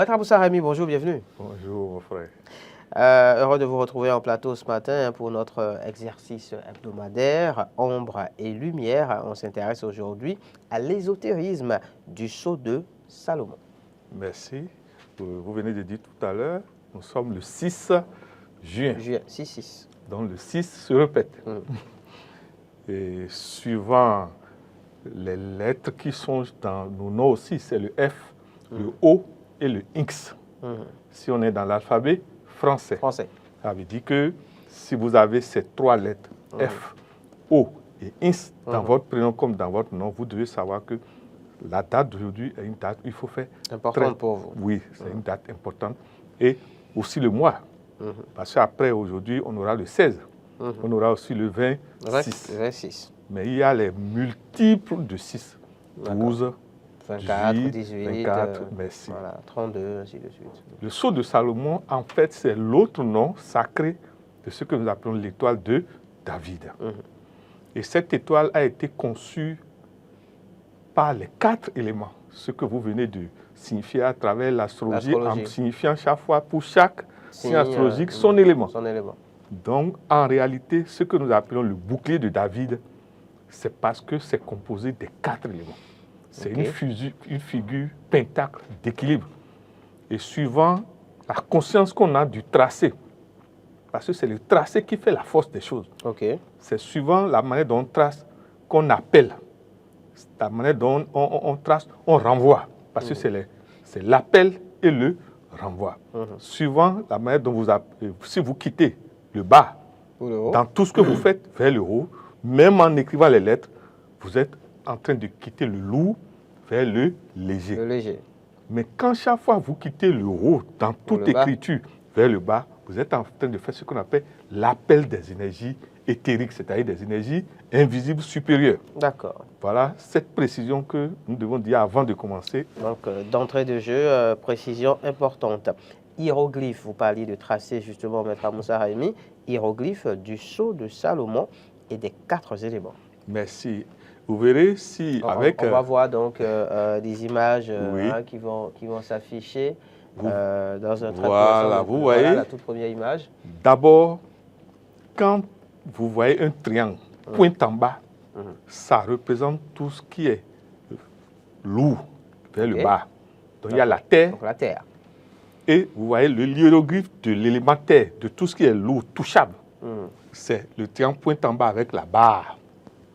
Maître Aboussa Rami, bonjour, bienvenue. Bonjour mon frère. Heureux de vous retrouver en plateau ce matin pour notre exercice hebdomadaire Ombre et Lumière. On s'intéresse aujourd'hui à l'ésotérisme du sceau de Salomon. Merci. Vous venez de dire tout à l'heure, nous sommes le 6 juin. Juin 6-6. Donc le 6 se répète. Et suivant les lettres qui sont dans nos noms aussi, c'est le F, le O et le X. Si on est dans l'alphabet français, ça veut dire que si vous avez ces trois lettres, F, O et X, dans votre prénom comme dans votre nom, vous devez savoir que la date d'aujourd'hui est une date où il faut faire importante pour vous. Oui, c'est une date importante. Et aussi le mois. Parce qu'après, aujourd'hui, on aura le 16. On aura aussi le 26. Mais il y a les multiples de 6. 12, 24, 18, 24, merci. Voilà, 32, ainsi de suite. Le sceau de Salomon, en fait, c'est l'autre nom sacré de ce que nous appelons l'étoile de David. Et cette étoile a été conçue par les 4 éléments, ce que vous venez de signifier à travers l'astrologie, en signifiant chaque fois pour chaque signe astrologique son élément. Donc, en réalité, ce que nous appelons le bouclier de David, c'est parce que c'est composé des 4 éléments. C'est une figure pentacle d'équilibre. Et suivant la conscience qu'on a du tracé, parce que c'est le tracé qui fait la force des choses. C'est suivant la manière dont on trace qu'on appelle. La manière dont on trace, on renvoie. Parce que c'est l'appel et le renvoi. Suivant la manière dont vous appelez, si vous quittez le bas, dans tout ce que vous faites vers le haut, même en écrivant les lettres, vous êtes en train de quitter le lourd vers le léger. Mais quand chaque fois vous quittez le haut, dans toute écriture vers le bas, vous êtes en train de faire ce qu'on appelle l'appel des énergies éthériques, c'est-à-dire des énergies invisibles supérieures. D'accord. Voilà cette précision que nous devons dire avant de commencer. Donc, d'entrée de jeu, précision importante. Hiéroglyphe, vous parliez de tracé justement, Maître Aboussa Rami, hiéroglyphe du sceau de Salomon et des 4 éléments. Merci. Vous verrez si avec... On va voir donc des images qui vont s'afficher dans un très Voilà, vous voyez la toute première image. D'abord, quand vous voyez un triangle, pointe en bas, ça représente tout ce qui est lourd vers le bas. Donc il y a la terre. Donc la terre. Et vous voyez le hiéroglyphe de l'élément terre, de tout ce qui est lourd, touchable. C'est le triangle pointe en bas avec la barre.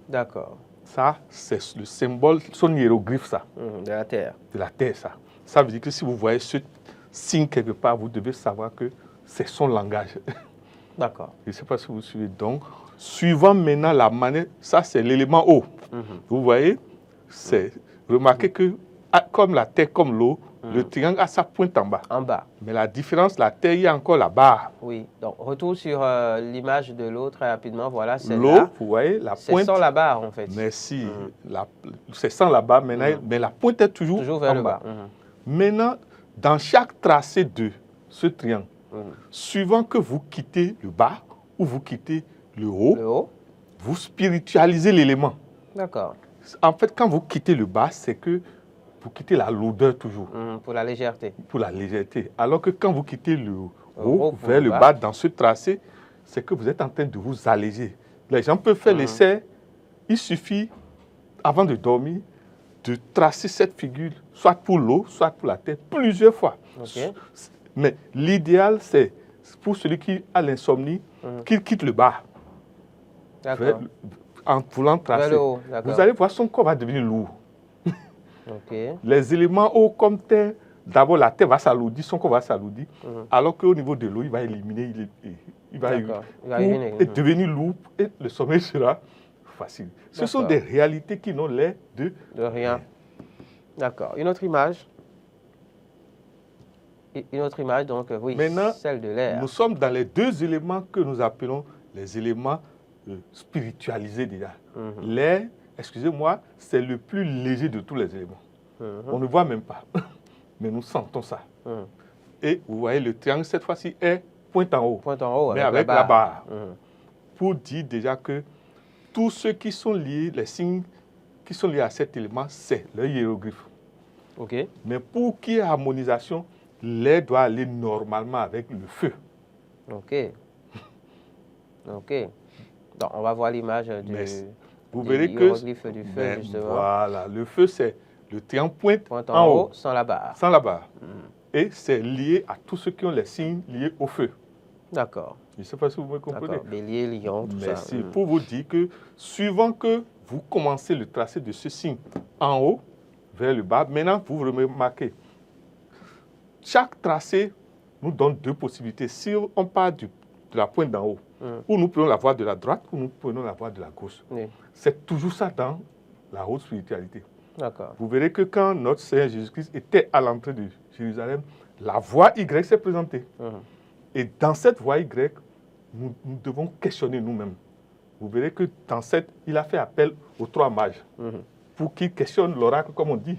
D'accord. Ça, c'est le symbole, son hiéroglyphe, ça. De la terre. De la terre, ça. Ça veut dire que si vous voyez ce signe quelque part, vous devez savoir que c'est son langage. D'accord. Je ne sais pas si vous suivez. Donc, suivant maintenant la manière, ça c'est l'élément eau. Vous voyez, remarquez que comme la terre, comme l'eau, le triangle a sa pointe en bas. En bas. Mais la différence, la terre, il y a encore la barre. Oui. Donc, retour sur l'image de l'eau très rapidement. Voilà, c'est l'eau, vous voyez, la pointe. C'est sans la barre, en fait. Merci. C'est sans la barre, maintenant, mais la pointe est toujours vers en le bas. bas. Maintenant, dans chaque tracé de ce triangle, suivant que vous quittez le bas ou vous quittez le haut, vous spiritualisez l'élément. D'accord. En fait, quand vous quittez le bas, c'est que vous quittez la lourdeur toujours. Pour la légèreté. Pour la légèreté. Alors que quand vous quittez le haut vers le bas, dans ce tracé, c'est que vous êtes en train de vous alléger. Les gens peuvent faire l'essai. Il suffit, avant de dormir, de tracer cette figure, soit pour l'eau, soit pour la terre, plusieurs fois. Mais l'idéal, c'est pour celui qui a l'insomnie, qu'il quitte le bas. En voulant tracer. Vous allez voir, son corps va devenir lourd. Les éléments hauts comme terre, d'abord la terre va s'alourdir, son corps va s'alourdir, alors qu'au niveau de l'eau, il va éliminer, il va devenir lourd et le sommeil sera facile. Ce sont des réalités qui n'ont l'air de rien. D'accord. Une autre image. Une autre image, donc oui, maintenant, celle de l'air. Nous sommes dans les 2 éléments que nous appelons les éléments spiritualisés déjà. L'air, excusez-moi, c'est le plus léger de tous les éléments. On ne voit même pas, mais nous sentons ça. Et vous voyez, le triangle, cette fois-ci, est pointe en haut, mais avec la barre. Pour dire déjà que tous ceux qui sont liés, les signes qui sont liés à cet élément, c'est le hiéroglyphe. Ok. Mais pour qu'il y ait harmonisation, l'air doit aller normalement avec le feu. Ok. Ok. Donc, on va voir l'image Vous du verrez que hiéroglyphe du feu, justement. voilà, le feu, c'est le trait en pointe En haut, sans la barre. Sans la barre. Et c'est lié à tous ceux qui ont les signes liés au feu. D'accord. Je ne sais pas si vous me comprenez. D'accord. Bélier, lion, tout ça. Merci. Pour vous dire que, suivant que vous commencez le tracé de ce signe en haut vers le bas, maintenant, vous remarquez, chaque tracé nous donne deux possibilités. Si on part de la pointe d'en haut, ou nous prenons la voie de la droite, ou nous prenons la voie de la gauche. Oui. C'est toujours ça dans la haute spiritualité. D'accord. Vous verrez que quand notre Seigneur Jésus-Christ était à l'entrée de Jérusalem, la voie Y s'est présentée. Et dans cette voie Y, nous devons questionner nous-mêmes. Vous verrez que dans il a fait appel aux trois mages pour qu'ils questionnent l'oracle, comme on dit,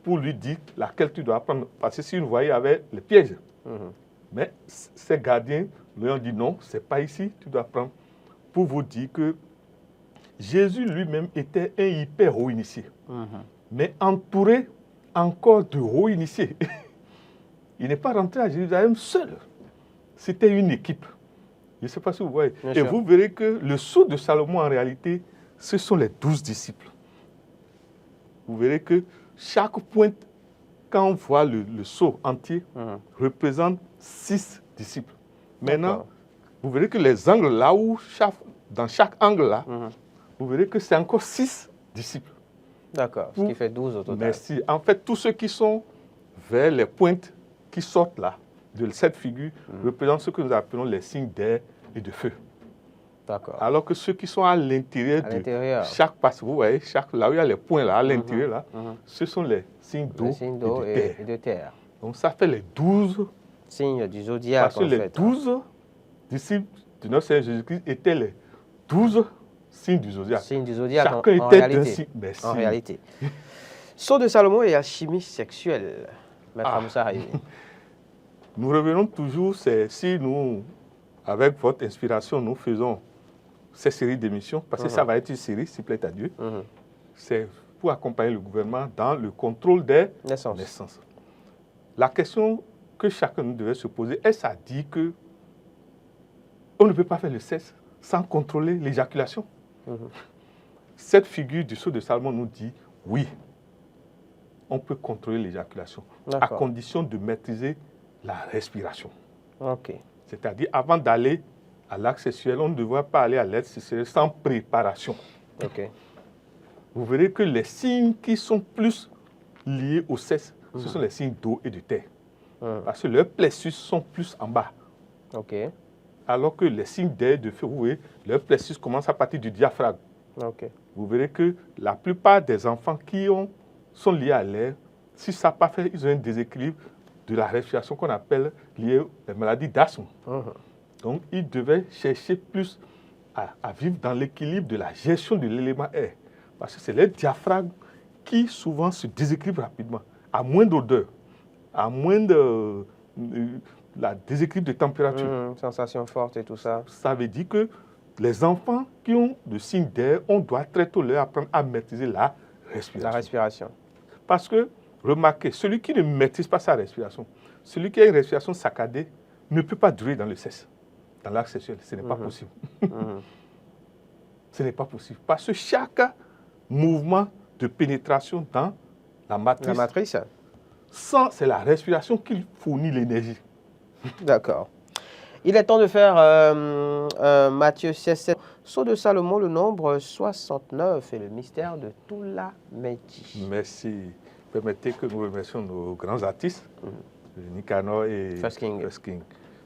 pour lui dire laquelle tu dois prendre. Parce que si une voie avait les pièges. Mais ces gardiens lui ont dit non, ce n'est pas ici, tu dois prendre. Pour vous dire que Jésus lui-même était un hyper haut initié, mais entouré encore de hauts initiés. Il n'est pas rentré à Jérusalem seul. C'était une équipe. Je ne sais pas si vous voyez. Bien sûr. Vous verrez que le sceau de Salomon, en réalité, ce sont les 12 disciples. Vous verrez que chaque pointe, quand on voit le sceau entier, représente 6 disciples. Maintenant, vous verrez que les angles là où, dans chaque angle là, vous verrez que c'est encore 6 disciples. D'accord, ce qui fait 12 au total. Merci. En fait, tous ceux qui sont vers les pointes qui sortent là, de cette figure, représentent ce que nous appelons les signes d'air et de feu. D'accord. Alors que ceux qui sont à l'intérieur de chaque passe, vous voyez, là où il y a les points là, à l'intérieur là, ce sont les signes d'eau et de terre. Donc ça fait les 12 signes du zodiaque. Parce que les 12 disciples de notre Seigneur Jésus-Christ étaient les 12 signes du zodiaque. Signes du zodiaque. Chacun était d'un signe. Merci. En réalité. Sceau de Salomon et alchimie sexuelle. Maître Moussa Haïmi. Nous revenons toujours, si nous, avec votre inspiration, nous faisons ces séries d'émissions, parce que ça va être une série, s'il plaît à Dieu, c'est pour accompagner le gouvernement dans le contrôle des naissances. La question que chacun nous devait se poser, est-ce à dire que on ne peut pas faire le sexe sans contrôler l'éjaculation? Cette figure du sceau de Salomon nous dit, oui, on peut contrôler l'éjaculation, à condition de maîtriser la respiration. C'est-à-dire, avant d'aller à l'acte sexuel, on ne devrait pas aller à l'acte sexuel sans préparation. Vous verrez que les signes qui sont plus liés au sexe, ce sont les signes d'eau et de terre. Parce que leurs plexus sont plus en bas. Alors que les signes d'air et de feu, vous voyez, leurs plexus commencent à partir du diaphragme. Vous verrez que la plupart des enfants qui sont liés à l'air, si ça n'a pas fait, ils ont un déséquilibre de la respiration qu'on appelle lié aux maladies d'asthme. Donc, ils devaient chercher plus à vivre dans l'équilibre de la gestion de l'élément air. Parce que c'est le diaphragme qui souvent se déséquilibre rapidement, à moins d'odeur, à moins de la déséquilibre de température. Sensation forte et tout ça. Ça veut dire que les enfants qui ont le signe d'air, on doit très tôt leur apprendre à maîtriser la respiration. Parce que, remarquez, celui qui ne maîtrise pas sa respiration, celui qui a une respiration saccadée, ne peut pas durer dans le sexe, dans l'acte sexuel. Ce n'est pas possible. Ce n'est pas possible. Parce que chaque mouvement de pénétration dans la matrice, c'est la respiration qui fournit l'énergie. D'accord. Il est temps de faire Matthieu 16, Sceau de Salomon, le nombre 69 et le mystère de Thulamedi. Merci. Permettez que nous remercions nos grands artistes, Nicanor et First King.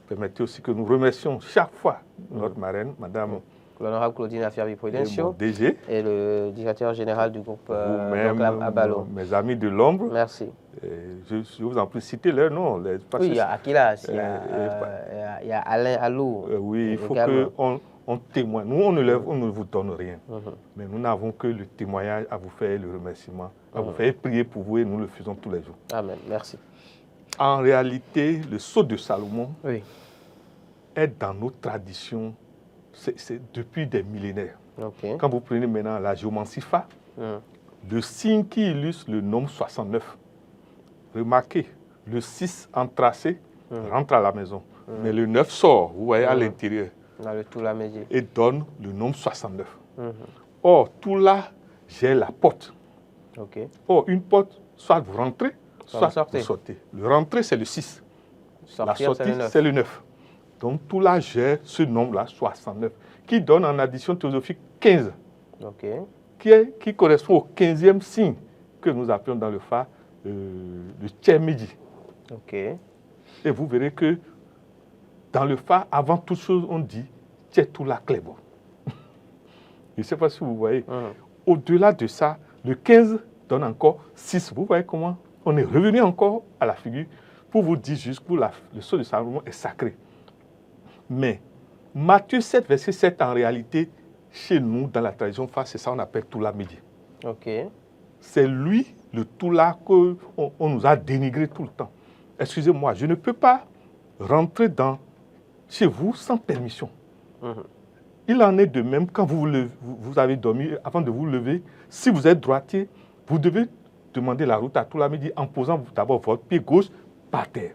Permettez aussi que nous remercions chaque fois notre marraine, Madame l'honorable Claudine Afiavi-Prudencio DG et le directeur général du groupe Abalo. Mes amis de l'ombre. Merci. Je vous en prie, citez leur nom. Oui, il y a Akilas, il y a Alain Allou. Oui, il faut qu'on témoigne. Nous, on ne vous donne rien. Mais nous n'avons que le témoignage à vous faire, le remerciement, à vous faire prier pour vous et nous le faisons tous les jours. Amen, merci. En réalité, le sceau de Salomon est dans nos traditions. C'est depuis des millénaires. Quand vous prenez maintenant la géomancie le signe qui illustre le nombre 69, remarquez, le 6 entrelacé rentre à la maison. Mais le 9 sort, vous voyez, à l'intérieur. Dans le Toula Médié. Et donne le nombre 69. Or, Toula gère la porte. Ok. Or, une porte, soit vous rentrez, soit vous vous sortez. Le rentrée, c'est le 6. La Sortir, sortie, c'est le 9. Donc, Toula gère ce nombre-là, 69, qui donne en addition théosophique 15. Ok. Qui correspond au 15e signe que nous appelons dans le Fa le Tchemidi. Ok. Et vous verrez que dans le Fa, avant toute chose, on dit Tchetula Klebo. Je ne sais pas si vous voyez. Au-delà de ça, le 15 donne encore 6. Vous voyez comment on est revenu encore à la figure pour vous dire juste que le sceau de Salomon est sacré. Mais Matthieu 7, verset 7, en réalité, chez nous, dans la tradition Fa, c'est ça qu'on appelle Toula Midi. Ok. C'est lui, le Toula, qu'on nous a dénigré tout le temps. Excusez-moi, je ne peux pas rentrer chez vous sans permission. Il en est de même quand vous avez dormi, avant de vous lever, si vous êtes droitier, vous devez demander la route à Toula Midi en posant d'abord votre pied gauche par terre.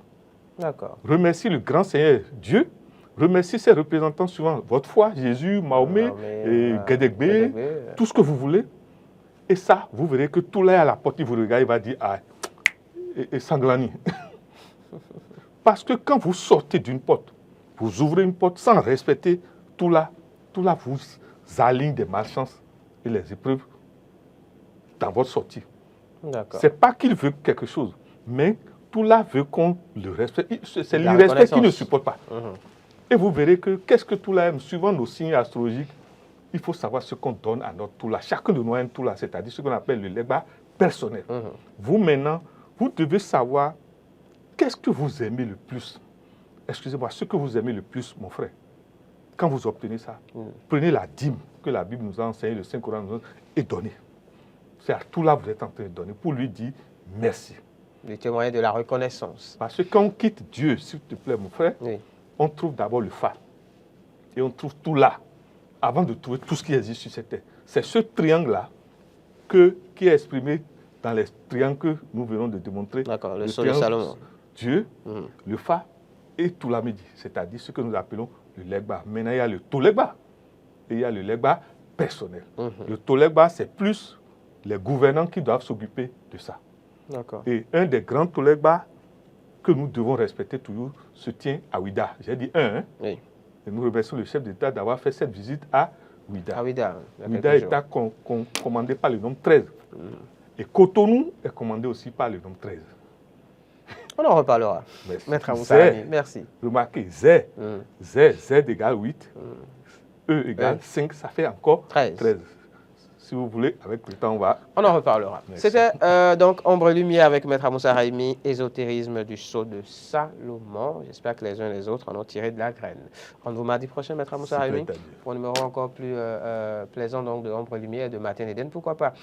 D'accord. Remerciez le grand Seigneur Dieu. Remerciez ses représentants suivant votre foi, Jésus, Mahomet, Gedegbe, tout ce que vous voulez. Et ça, vous verrez que tout là à la porte, il vous regarde, il va dire, ah, et Sanglani. Parce que quand vous sortez d'une porte, vous ouvrez une porte sans respecter tout là vous aligne des malchances et les épreuves dans votre sortie. Ce n'est pas qu'il veut quelque chose, mais tout là veut qu'on le respecte. C'est l'irrespect qu'il ne supporte pas. Et vous verrez que qu'est-ce que tout là aime, suivant nos signes astrologiques, il faut savoir ce qu'on donne à notre tout là. Chacun de nous a un tout là, c'est-à-dire ce qu'on appelle le legba personnel. Vous maintenant, vous devez savoir qu'est-ce que vous aimez le plus. Excusez-moi, ce que vous aimez le plus, mon frère. Quand vous obtenez ça, prenez la dîme que la Bible nous a enseigné, le Saint-Coran nous a et donnez. C'est à tout là que vous êtes en train de donner pour lui dire merci. Le témoin de la reconnaissance. Parce que quand on quitte Dieu, s'il te plaît, mon frère, on trouve d'abord le Fa. Et on trouve tout là, avant de trouver tout ce qui existe sur cette terre. C'est ce triangle-là qui est exprimé dans les triangles que nous venons de démontrer. D'accord, le sceau de Salomon. Dieu, le Fa et tout la Midi, c'est-à-dire ce que nous appelons le Legba. Maintenant, il y a le Tolegba et il y a le Legba personnel. Le Tolegba, c'est plus les gouvernants qui doivent s'occuper de ça. Et un des grands Tolegba que nous devons respecter toujours se tient à Ouida. J'ai dit un, hein? Oui. Et nous remercions le chef d'État d'avoir fait cette visite à Ouida. Ouida est commandé par le nombre 13. Et Cotonou est commandé aussi par le nombre 13. On en reparlera. Merci. Maître Amoussarami, merci. Remarquez, Z égale 8, E égale 5, ça fait encore 13. Si vous voulez, avec le temps, on en reparlera. C'était donc Ombre-Lumière avec Maître Amoussarami, ésotérisme du sceau de Salomon. J'espère que les uns et les autres en ont tiré de la graine. Rendez-vous mardi prochain, Maître Amoussarami, pour un numéro encore plus plaisant donc, de Ombre-Lumière et de Matin Eden, pourquoi pas.